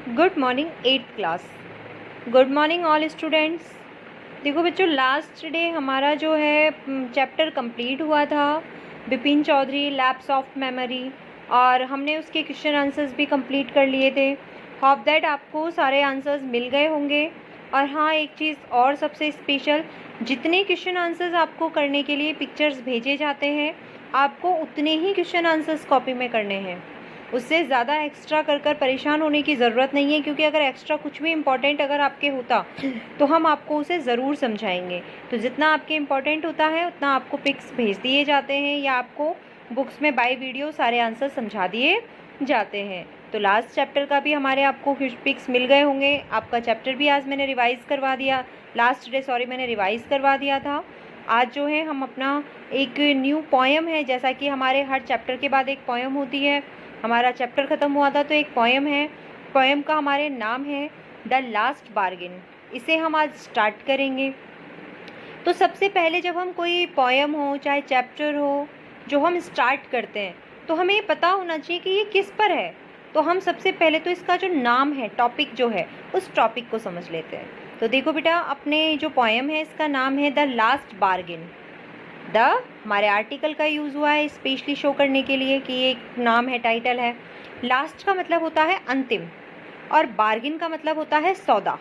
Good morning 8th class. Good morning all students. देखो बच्चों, last day हमारा जो है चैप्टर कंप्लीट हुआ था, Bipin Chaudhary lapse of memory, और हमने उसके क्वेश्चन आंसर्स भी कंप्लीट कर लिए थे। होप दैट आपको सारे आंसर्स मिल गए होंगे। और हाँ, एक चीज़ और सबसे स्पेशल, जितने क्वेश्चन आंसर्स आपको करने के लिए पिक्चर्स भेजे जाते हैं, आपको उतने ही क्वेश्चन आंसर्स कॉपी में करने हैं। उससे ज़्यादा एक्स्ट्रा कर परेशान होने की ज़रूरत नहीं है, क्योंकि अगर एक्स्ट्रा कुछ भी इम्पॉर्टेंट अगर आपके होता तो हम आपको उसे ज़रूर समझाएंगे। तो जितना आपके इम्पॉर्टेंट होता है उतना आपको पिक्स भेज दिए जाते हैं, या आपको बुक्स में बाय वीडियो सारे आंसर समझा दिए जाते हैं। तो लास्ट चैप्टर का भी हमारे आपको पिक्स मिल गए होंगे। आपका चैप्टर भी आज मैंने रिवाइज़ करवा दिया, लास्ट डे मैंने रिवाइज़ करवा दिया था। आज जो है हम अपना एक न्यू पोएम है, जैसा कि हमारे हर चैप्टर के बाद एक पोएम होती है। हमारा चैप्टर ख़त्म हुआ था तो एक पोएम है, पोएम का हमारे नाम है द लास्ट बार्गिन। इसे हम आज स्टार्ट करेंगे। तो सबसे पहले जब हम कोई पोएम हो चाहे चैप्टर हो जो हम स्टार्ट करते हैं, तो हमें पता होना चाहिए कि ये किस पर है। तो हम सबसे पहले तो इसका जो नाम है, टॉपिक जो है, उस टॉपिक को समझ लेते हैं। तो देखो बेटा, अपने जो पोएम है इसका नाम है द लास्ट बार्गिन। द हमारे आर्टिकल का यूज़ हुआ है स्पेशली शो करने के लिए कि एक नाम है, टाइटल है। लास्ट का मतलब होता है अंतिम, और बार्गिन का मतलब होता है सौदा।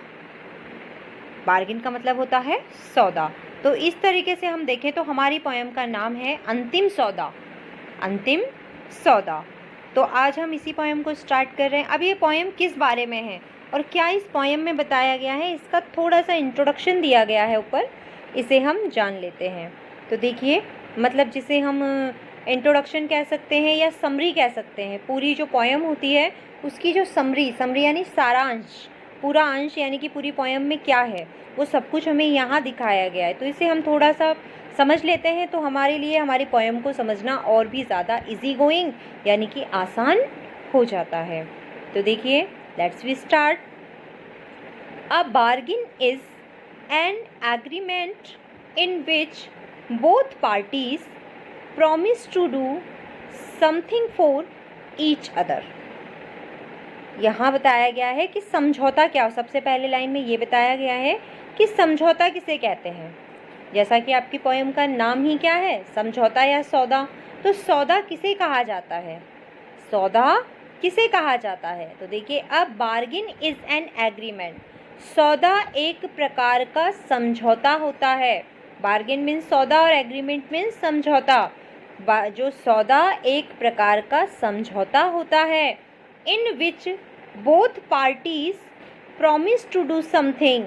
बार्गिन का मतलब होता है सौदा। तो इस तरीके से हम देखें तो हमारी पोएम का नाम है अंतिम सौदा। अंतिम सौदा। तो आज हम इसी पोएम को स्टार्ट कर रहे हैं। अब ये पोएम किस बारे में है और क्या इस पोएम में बताया गया है, इसका थोड़ा सा इंट्रोडक्शन दिया गया है ऊपर, इसे हम जान लेते हैं। तो देखिए, मतलब जिसे हम इंट्रोडक्शन कह सकते हैं या समरी कह सकते हैं। पूरी जो पोएम होती है उसकी जो समरी यानी सारांश, पूरा अंश यानी कि पूरी पोएम में क्या है वो सब कुछ हमें यहाँ दिखाया गया है। तो इसे हम थोड़ा सा समझ लेते हैं तो हमारे लिए हमारी पोएम को समझना और भी ज़्यादा इजी गोइंग यानी कि आसान हो जाता है। तो देखिए, let's we start. A bargain is an agreement in which both parties promise to do something for each other। यहाँ बताया गया है कि समझौता क्या हो। सबसे पहले लाइन में ये बताया गया है कि समझौता किसे कहते हैं। जैसा कि आपकी पोएम का नाम ही क्या है, समझौता या सौदा। तो सौदा किसे कहा जाता है, सौदा किसे कहा जाता है। तो देखिए, अब बार्गिन इज एन एग्रीमेंट, सौदा एक प्रकार का समझौता होता है। बार्गिन मीन्स सौदा और एग्रीमेंट मीन्स समझौता। जो सौदा एक प्रकार का समझौता होता है। In which both parties promise to do something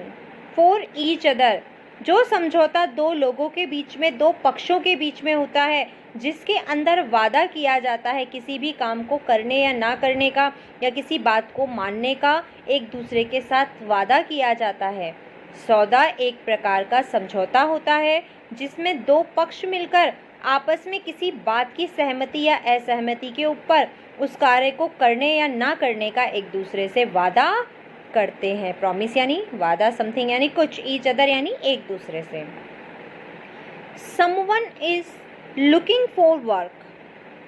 for each other, जो समझौता दो लोगों के बीच में, दो पक्षों के बीच में होता है, जिसके अंदर वादा किया जाता है किसी भी काम को करने या ना करने का, या किसी बात को मानने का एक दूसरे के साथ वादा किया जाता है। सौदा एक प्रकार का समझौता होता है जिसमें दो पक्ष मिलकर आपस में किसी बात की सहमति या असहमति के ऊपर उस कार्य को करने या ना करने का एक दूसरे से वादा करते हैं। प्रॉमिस यानी वादा, समथिंग यानी कुछ, ईच अदर यानी एक दूसरे से। Someone is looking for work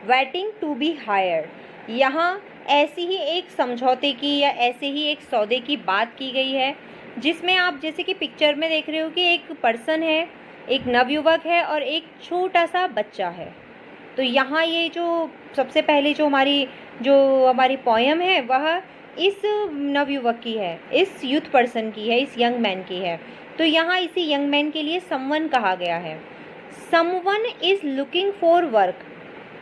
waiting to be hired. यहाँ ऐसी ही एक समझौते की या ऐसे ही एक सौदे की बात की गई है, जिसमें आप जैसे कि पिक्चर में देख रहे हो कि एक पर्सन है, एक नवयुवक है और एक छोटा सा बच्चा है। तो यहाँ ये जो सबसे पहले जो हमारी पोएम है वह इस नवयुवक की है, इस यूथ पर्सन की है, इस यंग मैन की है। तो यहाँ इसी यंग मैन के लिए समवन कहा गया है। Someone is looking for work,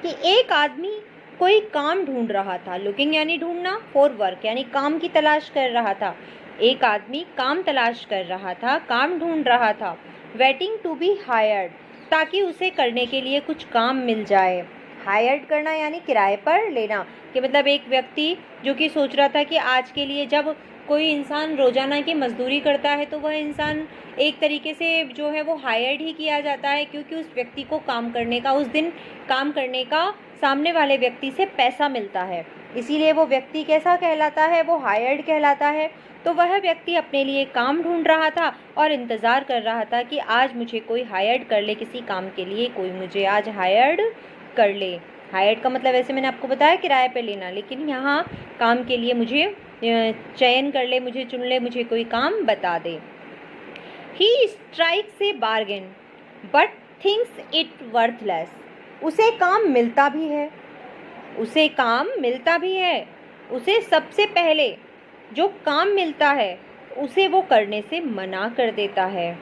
कि एक आदमी कोई काम ढूंढ रहा था। लुकिंग यानी ढूंढना, फॉर वर्क यानी काम की तलाश कर रहा था। एक आदमी काम तलाश कर रहा था, काम ढूंढ रहा था। वेटिंग टू बी हायर्ड, ताकि उसे करने के लिए कुछ काम मिल जाए। हायर्ड करना यानी किराए पर लेना, कि मतलब एक व्यक्ति जो कि सोच रहा था कि आज के लिए, जब कोई इंसान रोजाना की मजदूरी करता है तो वह इंसान एक तरीके से जो है वो हायर्ड ही किया जाता है, क्योंकि उस व्यक्ति को काम करने का, उस दिन काम करने का सामने वाले व्यक्ति से पैसा मिलता है। इसीलिए वो व्यक्ति कैसा कहलाता है, वो हायर्ड कहलाता है। तो वह व्यक्ति अपने लिए काम ढूंढ रहा था और इंतज़ार कर रहा था कि आज मुझे कोई हायर्ड कर ले, किसी काम के लिए कोई मुझे आज हायर्ड कर ले। हायर्ड का मतलब वैसे मैंने आपको बताया किराए पे लेना, लेकिन यहाँ काम के लिए मुझे चयन कर ले, मुझे चुन ले, मुझे कोई काम बता दे। He strikes a bargain but thinks it worthless. उसे काम मिलता भी है, उसे काम मिलता भी है, उसे सबसे पहले जो काम मिलता है उसे वो करने से मना कर देता है।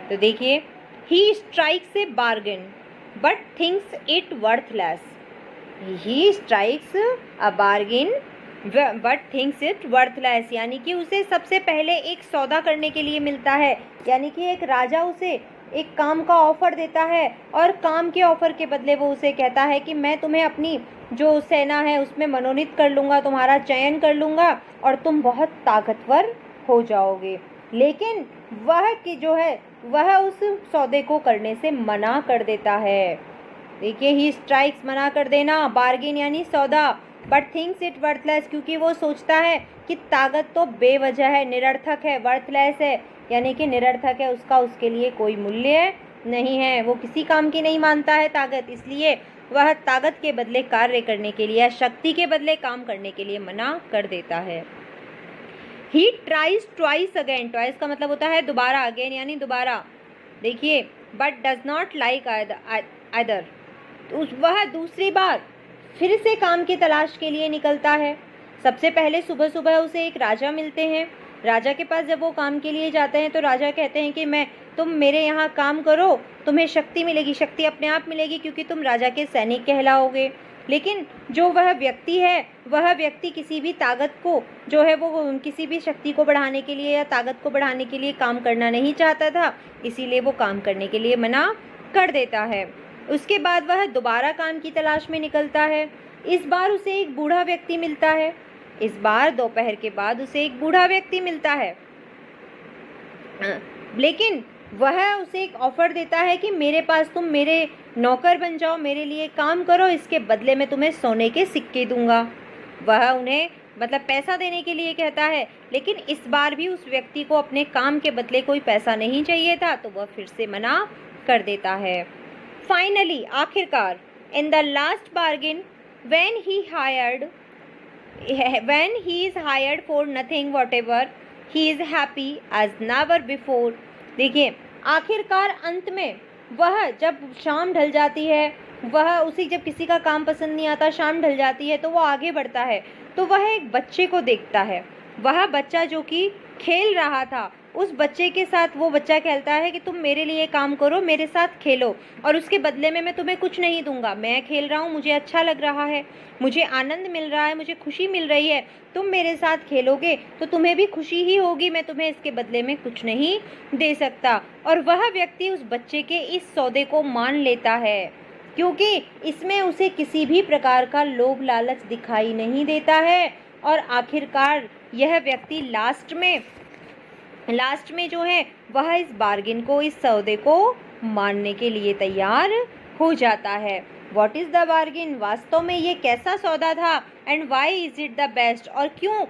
तो देखिए, he strikes a bargain but thinks it worthless. He strikes a bargain but thinks it worthless, यानी कि उसे सबसे पहले एक सौदा करने के लिए मिलता है, यानी कि एक राजा उसे एक काम का ऑफर देता है और काम के ऑफर के बदले वो उसे कहता है कि मैं तुम्हें अपनी जो सेना है उसमें मनोनीत कर लूँगा, तुम्हारा चयन कर लूँगा और तुम बहुत ताकतवर हो जाओगे। लेकिन वह कि जो है वह उस सौदे को करने से मना कर देता है। देखिए, ही स्ट्राइक्स मना कर देना, बार्गेन यानी सौदा, बट थिंक्स इट वर्थलेस क्योंकि वो सोचता है कि ताकत तो बेवजह है, निरर्थक है, वर्थलेस है यानी कि निरर्थक है, उसका उसके लिए कोई मूल्य नहीं है, वो किसी काम की नहीं मानता है ताकत, इसलिए वह ताकत के बदले कार्य करने के लिए, शक्ति के बदले काम करने के लिए मना कर देता है। He tries twice again, twice का मतलब होता है दोबारा, अगेन यानी दोबारा। देखिए, but does not like other, वह दूसरी बार फिर से काम की तलाश के लिए निकलता है। सबसे पहले सुबह सुबह उसे एक राजा मिलते हैं। राजा के पास जब वो काम के लिए जाते हैं तो राजा कहते हैं कि तुम मेरे यहाँ काम करो, तुम्हें शक्ति मिलेगी, शक्ति अपने आप मिलेगी क्योंकि तुम राजा के सैनिक कहलाओगे। लेकिन जो वह व्यक्ति है, वह व्यक्ति किसी भी ताकत को जो है वो किसी भी शक्ति को बढ़ाने के लिए या ताकत को बढ़ाने के लिए काम करना नहीं चाहता था, इसीलिए वो काम करने के लिए मना कर देता है। उसके बाद वह दोबारा काम की तलाश में निकलता है। इस बार उसे एक बूढ़ा व्यक्ति मिलता है। इस बार दोपहर के बाद उसे एक बूढ़ा व्यक्ति मिलता है, लेकिन वह उसे एक ऑफर देता है कि मेरे पास तुम मेरे नौकर बन जाओ, मेरे लिए काम करो, इसके बदले में तुम्हें सोने के सिक्के दूंगा। वह उन्हें मतलब पैसा देने के लिए कहता है, लेकिन इस बार भी उस व्यक्ति को अपने काम के बदले कोई पैसा नहीं चाहिए था, तो वह फिर से मना कर देता है। फाइनली, आखिरकार, in the last bargain when he is hired for nothing whatever, he is happy as never before। देखिए, आखिरकार अंत में वह जब शाम ढल जाती है, वह उसे जब किसी का काम पसंद नहीं आता, शाम ढल जाती है तो वो आगे बढ़ता है, तो वह एक बच्चे को देखता है। वह बच्चा जो कि खेल रहा था, उस बच्चे के साथ वो बच्चा कहता है कि तुम मेरे लिए काम करो, मेरे साथ खेलो और उसके बदले में मैं तुम्हें कुछ नहीं दूंगा। मैं खेल रहा हूँ, मुझे अच्छा लग रहा है, मुझे आनंद मिल रहा है, मुझे खुशी मिल रही है, तुम मेरे साथ खेलोगे तो तुम्हें भी खुशी ही होगी, मैं तुम्हें इसके बदले में कुछ नहीं दे सकता। और वह व्यक्ति उस बच्चे के इस सौदे को मान लेता है क्योंकि इसमें उसे किसी भी प्रकार का लोभ लालच दिखाई नहीं देता है। और आखिरकार यह व्यक्ति लास्ट में जो है वह इस बार्गेन को, इस सौदे को मानने के लिए तैयार हो जाता है। व्हाट इज़ द बार्गेन, वास्तव में ये कैसा सौदा था, and why is it the best, और क्यों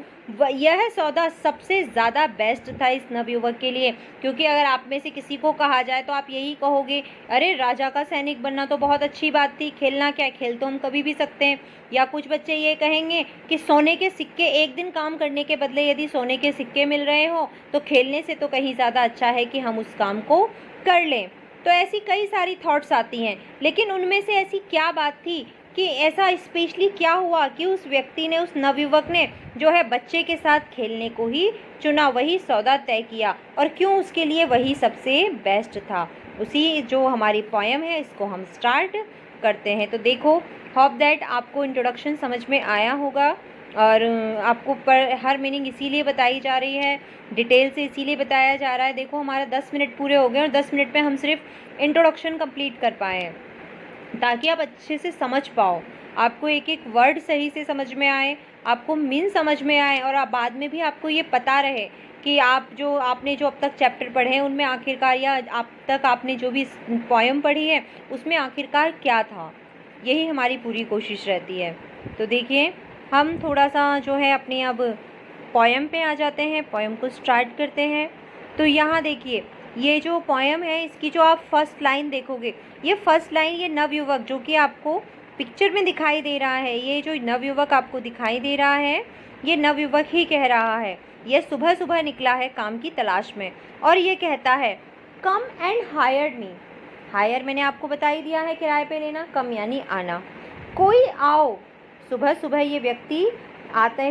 यह सौदा सबसे ज़्यादा बेस्ट था इस नवयुवक के लिए। क्योंकि अगर आप में से किसी को कहा जाए तो आप यही कहोगे, अरे राजा का सैनिक बनना तो बहुत अच्छी बात थी, खेलना क्या, खेल तो हम कभी भी सकते हैं। या कुछ बच्चे ये कहेंगे कि सोने के सिक्के, एक दिन काम करने के बदले यदि सोने के सिक्के मिल रहे हो तो खेलने से तो कहीं ज़्यादा अच्छा है कि हम उस काम को कर लें। तो ऐसी कई सारी थॉट्स आती हैं, लेकिन उनमें से ऐसी क्या बात थी कि ऐसा स्पेशली क्या हुआ कि उस व्यक्ति ने, उस नवयुवक ने जो है बच्चे के साथ खेलने को ही चुना, वही सौदा तय किया, और क्यों उसके लिए वही सबसे बेस्ट था। उसी जो हमारी पोएम है इसको हम स्टार्ट करते हैं। तो देखो, होप दैट आपको इंट्रोडक्शन समझ में आया होगा और आपको पर हर मीनिंग इसीलिए बताई जा रही है, डिटेल से इसीलिए बताया जा रहा है। देखो, हमारा 10 मिनट पूरे हो गए और 10 मिनट में हम सिर्फ इंट्रोडक्शन कंप्लीट कर पाए हैं ताकि आप अच्छे से समझ पाओ, आपको एक एक वर्ड सही से समझ में आए, आपको मीन समझ में आए और आप बाद में भी आपको ये पता रहे कि आपने जो अब तक चैप्टर पढ़े हैं उनमें आखिरकार, या अब तक आपने जो भी पोएम पढ़ी है उसमें आखिरकार क्या था। यही हमारी पूरी कोशिश रहती है। तो देखिए, हम थोड़ा सा जो है अपनी अब पोएम पे आ जाते हैं, पोएम को स्टार्ट करते हैं। तो यहाँ देखिए, ये जो पोएम है इसकी जो आप फर्स्ट लाइन देखोगे, ये फर्स्ट लाइन, ये नवयुवक जो कि आपको पिक्चर में दिखाई दे रहा है, ये जो नवयुवक आपको दिखाई दे रहा है ये नवयुवक ही कह रहा है। यह सुबह सुबह निकला है काम की तलाश में और ये कहता है come and hire me. Hire मैंने आपको बता ही दिया है किराए पे लेना, कम यानी आना। कोई आओ। सुबह सुबह ये व्यक्ति आता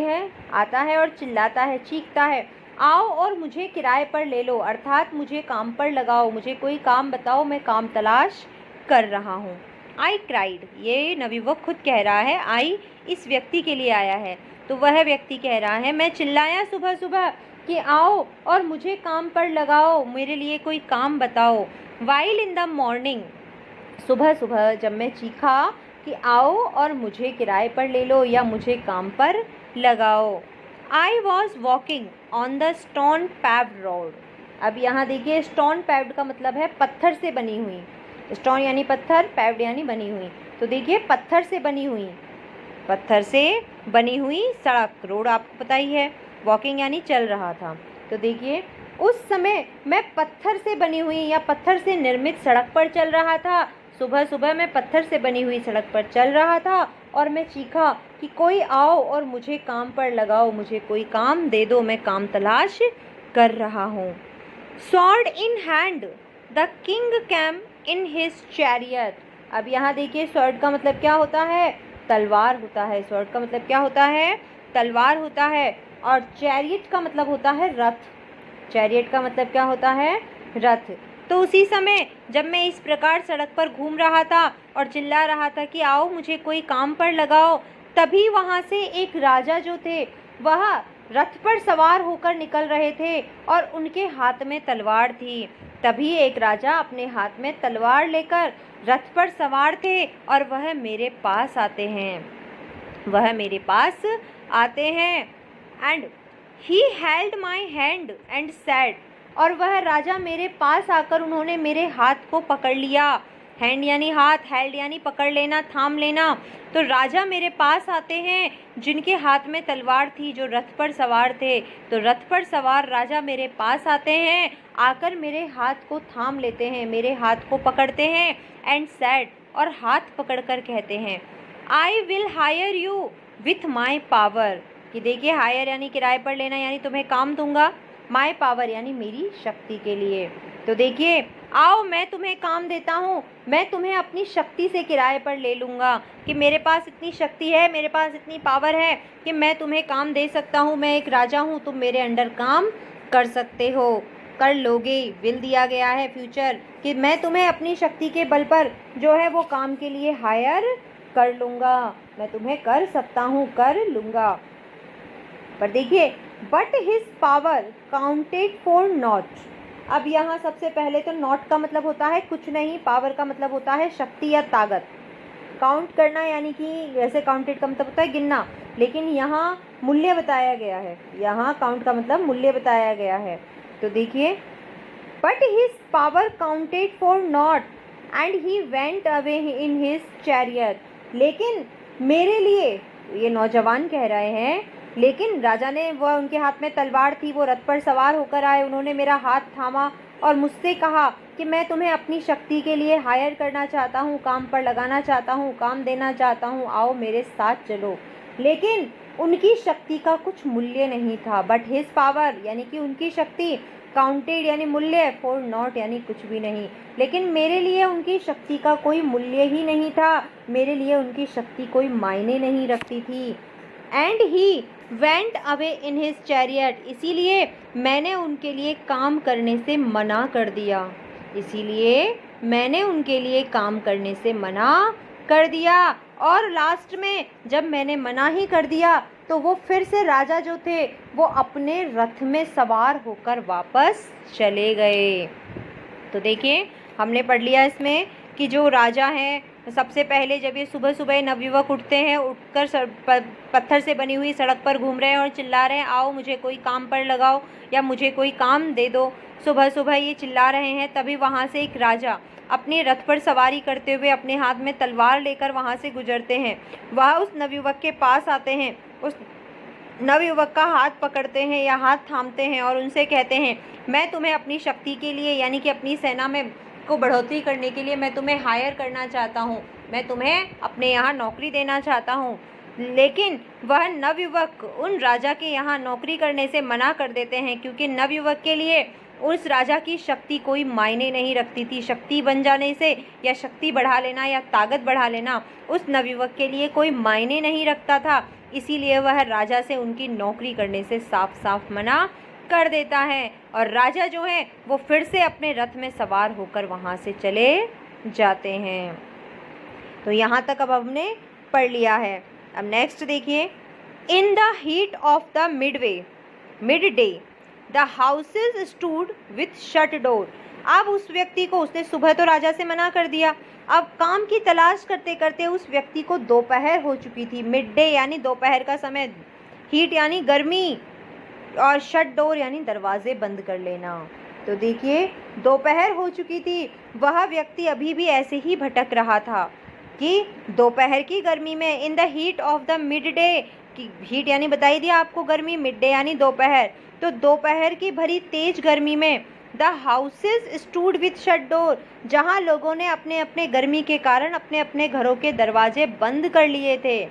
है और चिल्लाता है, चीखता है, आओ और मुझे किराए पर ले लो, अर्थात मुझे काम पर लगाओ, मुझे कोई काम बताओ, मैं काम तलाश कर रहा हूँ। आई क्राइड, ये नवयुवक खुद कह रहा है, आई इस व्यक्ति के लिए आया है, तो वह व्यक्ति कह रहा है मैं चिल्लाया सुबह सुबह कि आओ और मुझे काम पर लगाओ, मेरे लिए कोई काम बताओ। वाइल इन द मॉर्निंग, सुबह सुबह जब मैं चीखा कि आओ और मुझे किराए पर ले लो या मुझे काम पर लगाओ। I was walking on the stone paved road. अब यहाँ देखिए, स्टोन पैव्ड का मतलब है पत्थर से बनी हुई। स्टोन यानी पत्थर, पैव्ड यानी बनी हुई। तो देखिए पत्थर से बनी हुई सड़क, रोड आपको पता ही है। वॉकिंग यानी चल रहा था। तो देखिए उस समय मैं पत्थर से बनी हुई या पत्थर से निर्मित सड़क पर चल रहा था। सुबह सुबह मैं पत्थर से बनी हुई सड़क पर चल रहा था और मैं चीखा कि कोई आओ और मुझे काम पर लगाओ, मुझे कोई काम दे दो, मैं काम तलाश कर रहा हूँ। Sword in hand the king came in his chariot. अब यहाँ देखिए स्वॉर्ड का मतलब क्या होता है, तलवार होता है। स्वॉर्ड का मतलब क्या होता है, तलवार होता है। और चैरियट का मतलब होता है रथ। चैरियट का मतलब क्या होता है, रथ। तो उसी समय जब मैं इस प्रकार सड़क पर घूम रहा था और चिल्ला रहा था कि आओ मुझे कोई काम पर लगाओ, तभी वहाँ से एक राजा जो थे वह रथ पर सवार होकर निकल रहे थे और उनके हाथ में तलवार थी। तभी एक राजा अपने हाथ में तलवार लेकर रथ पर सवार थे और वह मेरे पास आते हैं। And he held my hand and sad, और वह राजा मेरे पास आकर उन्होंने मेरे हाथ को पकड़ लिया। हैंड यानी हाथ, हेल्ड यानी पकड़ लेना, थाम लेना। तो राजा मेरे पास आते हैं जिनके हाथ में तलवार थी, जो रथ पर सवार थे। तो रथ पर सवार राजा मेरे पास आते हैं, आकर मेरे हाथ को थाम लेते हैं, मेरे हाथ को पकड़ते हैं। एंड सैड, और हाथ पकड़कर कहते हैं, I will hire you with my power. कि देखिए हायर यानी किराए पर लेना, यानी तुम्हें काम दूंगा। माई पावर यानी मेरी शक्ति के लिए। तो देखिए आओ मैं तुम्हें काम देता हूँ, मैं तुम्हें अपनी शक्ति से किराए पर ले लूँगा कि मेरे पास इतनी शक्ति है, मेरे पास इतनी पावर है कि मैं तुम्हें काम दे सकता हूँ। मैं एक राजा हूँ, तुम मेरे अंडर काम कर सकते हो, कर लोगे। विल दिया गया है फ्यूचर, कि मैं तुम्हें अपनी शक्ति के बल पर जो है वो काम के लिए हायर कर लूँगा, मैं तुम्हें कर सकता हूँ, कर लूँगा। पर देखिए but his power counted for not. अब यहाँ सबसे पहले तो नॉट का मतलब होता है कुछ नहीं, पावर का मतलब होता है शक्ति या ताकत। काउंट करना यानी कि वैसे काउंटेड का मतलब होता है गिनना, लेकिन यहाँ मूल्य बताया गया है। यहाँ काउंट का मतलब मूल्य बताया गया है। तो देखिए but his power counted for not and he went away in his chariot. लेकिन मेरे लिए, ये नौजवान कह रहे हैं, लेकिन राजा ने, वह उनके हाथ में तलवार थी, वो रथ पर सवार होकर आए, उन्होंने मेरा हाथ थामा और मुझसे कहा कि मैं तुम्हें अपनी शक्ति के लिए हायर करना चाहता हूँ, काम पर लगाना चाहता हूँ, काम देना चाहता हूँ, आओ मेरे साथ चलो। लेकिन उनकी शक्ति का कुछ मूल्य नहीं था। बट हिज पावर यानी कि उनकी शक्ति, काउंटेड यानी मूल्य, फॉर नॉट यानी कुछ भी नहीं। लेकिन मेरे लिए उनकी शक्ति का कोई मूल्य ही नहीं था, मेरे लिए उनकी शक्ति कोई मायने नहीं रखती थी। And he went away in his chariot, इसीलिए मैंने उनके लिए काम करने से मना कर दिया। और लास्ट में जब मैंने मना ही कर दिया तो वो फिर से राजा जो थे वो अपने रथ में सवार होकर वापस चले गए। तो देखिए हमने पढ़ लिया इसमें कि जो राजा हैं, सबसे पहले जब ये सुबह सुबह नवयुवक उठते हैं, उठकर पत्थर से बनी हुई सड़क पर घूम रहे हैं और चिल्ला रहे हैं, आओ मुझे कोई काम पर लगाओ या मुझे कोई काम दे दो। सुबह सुबह ये चिल्ला रहे हैं, तभी वहाँ से एक राजा अपने रथ पर सवारी करते हुए अपने हाथ में तलवार लेकर वहाँ से गुजरते हैं। वह उस नवयुवक के पास आते हैं, उस नवयुवक का हाथ पकड़ते हैं या हाथ थामते हैं और उनसे कहते हैं, मैं तुम्हें अपनी शक्ति के लिए यानी कि अपनी सेना में को बढ़ोतरी करने के लिए मैं तुम्हें हायर करना चाहता हूँ, मैं तुम्हें अपने यहाँ नौकरी देना चाहता हूँ। लेकिन वह नवयुवक उन राजा के यहाँ नौकरी करने से मना कर देते हैं, क्योंकि नवयुवक के लिए उस राजा की शक्ति कोई मायने नहीं रखती थी। शक्ति बन जाने से या शक्ति बढ़ा लेना या ताकत बढ़ा लेना उस नवयुवक के लिए कोई मायने नहीं रखता था। इसीलिए वह राजा से उनकी नौकरी करने से साफ साफ मना कर देता है, और राजा जो है वो फिर से अपने रथ में सवार होकर वहाँ से चले जाते हैं। तो यहाँ तक अब हमने पढ़ लिया है। अब नेक्स्ट देखिए, in the heat of the mid day the houses stood with shut door. अब उस व्यक्ति को, उसने सुबह तो राजा से मना कर दिया, अब काम की तलाश करते करते उस व्यक्ति को दोपहर हो चुकी थी। मिड डे यानी दोपहर का समय, हीट यानी गर्मी, और शट डोर यानी दरवाजे बंद कर लेना। तो देखिए दोपहर हो चुकी थी, वह व्यक्ति अभी भी ऐसे ही भटक रहा था कि दोपहर की गर्मी में, in the heat of the mid day, की हीट यानी बताई दिया आपको गर्मी, मिड डे यानी दोपहर, तो दोपहर की भरी तेज गर्मी में the houses stood with shut door, जहाँ लोगों ने अपने अपने गर्मी के कारण अपने अपने घरों के दरवाजे बंद कर लिए थे।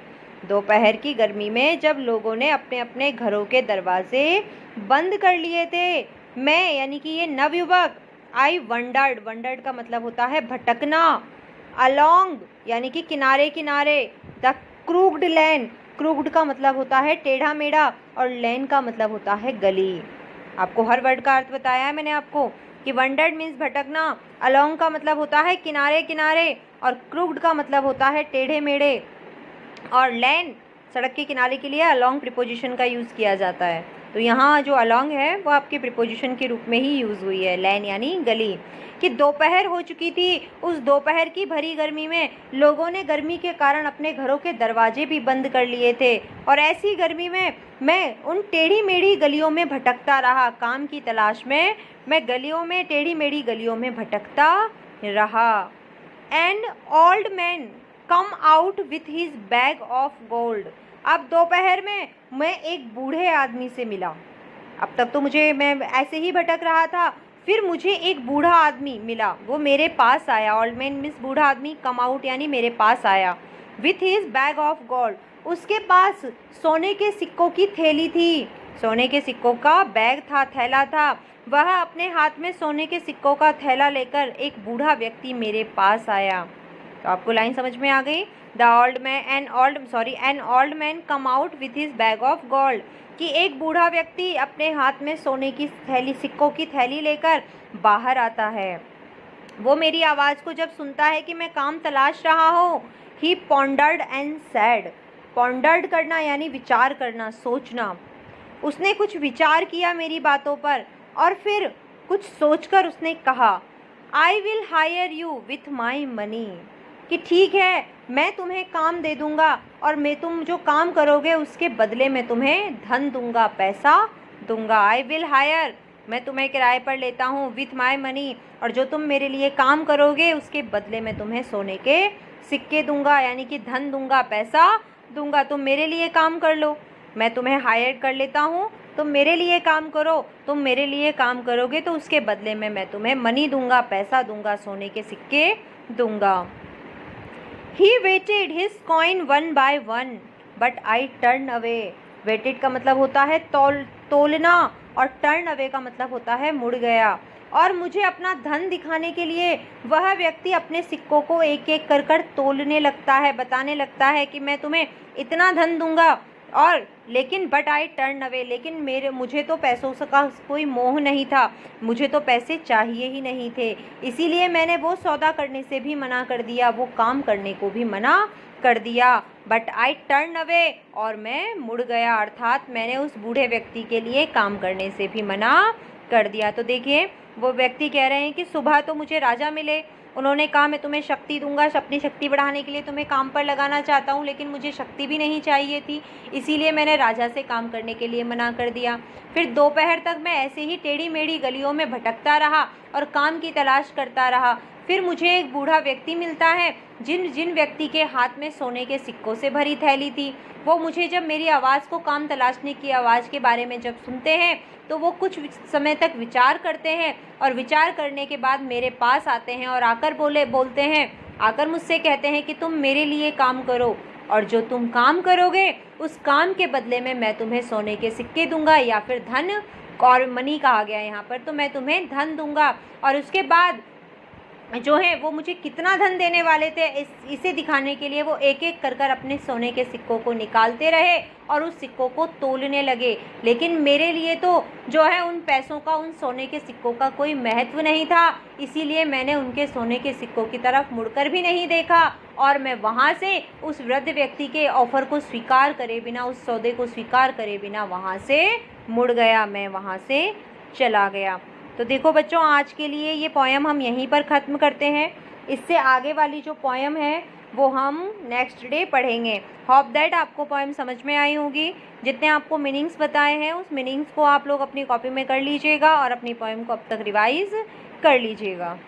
दोपहर की गर्मी में जब लोगों ने अपने अपने घरों के दरवाजे बंद कर लिए थे, मैं यानी कि ये नवयुवक, आई वंडर्ड का मतलब होता है भटकना, अलोंग यानी कि किनारे किनारे, द क्रूग्ड लैन, क्रूग्ड का मतलब होता है टेढ़ा मेढ़ा, और लैन का मतलब होता है गली। आपको हर वर्ड का अर्थ बताया है मैंने आपको कि वंडर्ड मीन्स भटकना, अलोंग का मतलब होता है किनारे किनारे, और क्रूग्ड का मतलब होता है टेढ़े मेढ़े, और लैन सड़क के किनारे के लिए अलोंग प्रीपोजिशन का यूज़ किया जाता है। तो यहाँ जो अलोंग है वो आपके प्रीपोजिशन के रूप में ही यूज़ हुई है, लैन यानी गली। कि दोपहर हो चुकी थी, उस दोपहर की भरी गर्मी में लोगों ने गर्मी के कारण अपने घरों के दरवाजे भी बंद कर लिए थे, और ऐसी गर्मी में मैं उन टेढ़ी मेढ़ी गलियों में भटकता रहा, काम की तलाश में मैं गलियों में, टेढ़ी मेढ़ी गलियों में भटकता रहा। And old man come out with his bag of gold. अब दोपहर में मैं एक बूढ़े आदमी से मिला। अब तक तो मैं ऐसे ही भटक रहा था, फिर मुझे एक बूढ़ा आदमी मिला, वो मेरे पास आया। ओल्ड मैन मीन्स बूढ़ा आदमी, कम आउट यानी मेरे पास आया। With his bag of gold, उसके पास सोने के सिक्कों की थैली थी, सोने के सिक्कों का बैग था, थैला था। वह अपने हाथ में सोने के सिक्कों का थैला लेकर एक बूढ़ा व्यक्ति मेरे पास आया। तो आपको लाइन समझ में आ गई। An old man come out with his bag of gold, कि एक बूढ़ा व्यक्ति अपने हाथ में सोने की थैली, सिक्कों की थैली लेकर बाहर आता है। वो मेरी आवाज़ को जब सुनता है कि मैं काम तलाश रहा हूँ, ही पॉन्डर्ड एंड सैड। पॉन्डर्ड करना यानी विचार करना, सोचना। उसने कुछ विचार किया मेरी बातों पर, और फिर कुछ सोचकर उसने कहा, I will hire you with my money, कि ठीक है मैं तुम्हें काम दे दूंगा, और तुम जो काम करोगे उसके बदले में तुम्हें धन दूंगा, पैसा दूंगा। आई विल हायर, मैं तुम्हें किराए पर लेता हूँ, विथ माई मनी, और जो तुम मेरे लिए काम करोगे उसके बदले में तुम्हें सोने के सिक्के दूंगा, यानी कि धन दूंगा, पैसा दूंगा। तुम मेरे लिए काम कर लो, मैं तुम्हें हायर कर लेता हूँ, तुम मेरे लिए काम करो, तुम मेरे लिए काम करोगे तो उसके बदले में मैं तुम्हें मनी दूंगा, पैसा दूंगा, सोने के सिक्के दूंगा। He weighted his coin one by one, but I turned away. Weighted का मतलब होता है तोलना, और turn away का मतलब होता है मुड़ गया। और मुझे अपना धन दिखाने के लिए वह व्यक्ति अपने सिक्कों को एक एक कर तोलने लगता है, बताने लगता है कि मैं तुम्हें इतना धन दूंगा, और लेकिन बट आई टर्न अवे, लेकिन मुझे तो पैसों का कोई मोह नहीं था, मुझे तो पैसे चाहिए ही नहीं थे, इसीलिए मैंने वो सौदा करने से भी मना कर दिया, वो काम करने को भी मना कर दिया। बट आई टर्न अवे, और मैं मुड़ गया, अर्थात मैंने उस बूढ़े व्यक्ति के लिए काम करने से भी मना कर दिया। तो देखिए वो व्यक्ति कह रहे हैं कि सुबह तो मुझे राजा मिले, उन्होंने कहा मैं तुम्हें शक्ति दूंगा, अपनी शक्ति बढ़ाने के लिए तुम्हें काम पर लगाना चाहता हूँ, लेकिन मुझे शक्ति भी नहीं चाहिए थी, इसीलिए मैंने राजा से काम करने के लिए मना कर दिया। फिर दोपहर तक मैं ऐसे ही टेढ़ी मेढ़ी गलियों में भटकता रहा और काम की तलाश करता रहा। फिर मुझे एक बूढ़ा व्यक्ति मिलता है, जिन व्यक्ति के हाथ में सोने के सिक्कों से भरी थैली थी। वो मुझे जब मेरी आवाज़ को, काम तलाशने की आवाज़ के बारे में जब सुनते हैं, तो वो कुछ समय तक विचार करते हैं, और विचार करने के बाद मेरे पास आते हैं और आकर बोलते हैं, आकर मुझसे कहते हैं कि तुम मेरे लिए काम करो, और जो तुम काम करोगे उस काम के बदले में मैं तुम्हें सोने के सिक्के दूंगा, या फिर धन और मनी कहा गया है यहाँ पर, तो मैं तुम्हें धन दूंगा। और उसके बाद जो है वो मुझे कितना धन देने वाले थे इसे दिखाने के लिए वो एक एक कर अपने सोने के सिक्कों को निकालते रहे और उस सिक्कों को तोलने लगे। लेकिन मेरे लिए तो जो है उन पैसों का, उन सोने के सिक्कों का कोई महत्व नहीं था, इसीलिए मैंने उनके सोने के सिक्कों की तरफ मुड़कर भी नहीं देखा और मैं वहाँ से उस वृद्ध व्यक्ति के ऑफर को स्वीकार करे बिना, उस सौदे को स्वीकार करे बिना वहाँ से मुड़ गया, मैं वहाँ से चला गया। तो देखो बच्चों, आज के लिए ये पोएम हम यहीं पर ख़त्म करते हैं। इससे आगे वाली जो पोएम है वो हम नेक्स्ट डे पढ़ेंगे। होप दैट आपको पोएम समझ में आई होगी। जितने आपको मीनिंग्स बताए हैं उस मीनिंग्स को आप लोग अपनी कॉपी में कर लीजिएगा और अपनी पोएम को अब तक रिवाइज़ कर लीजिएगा।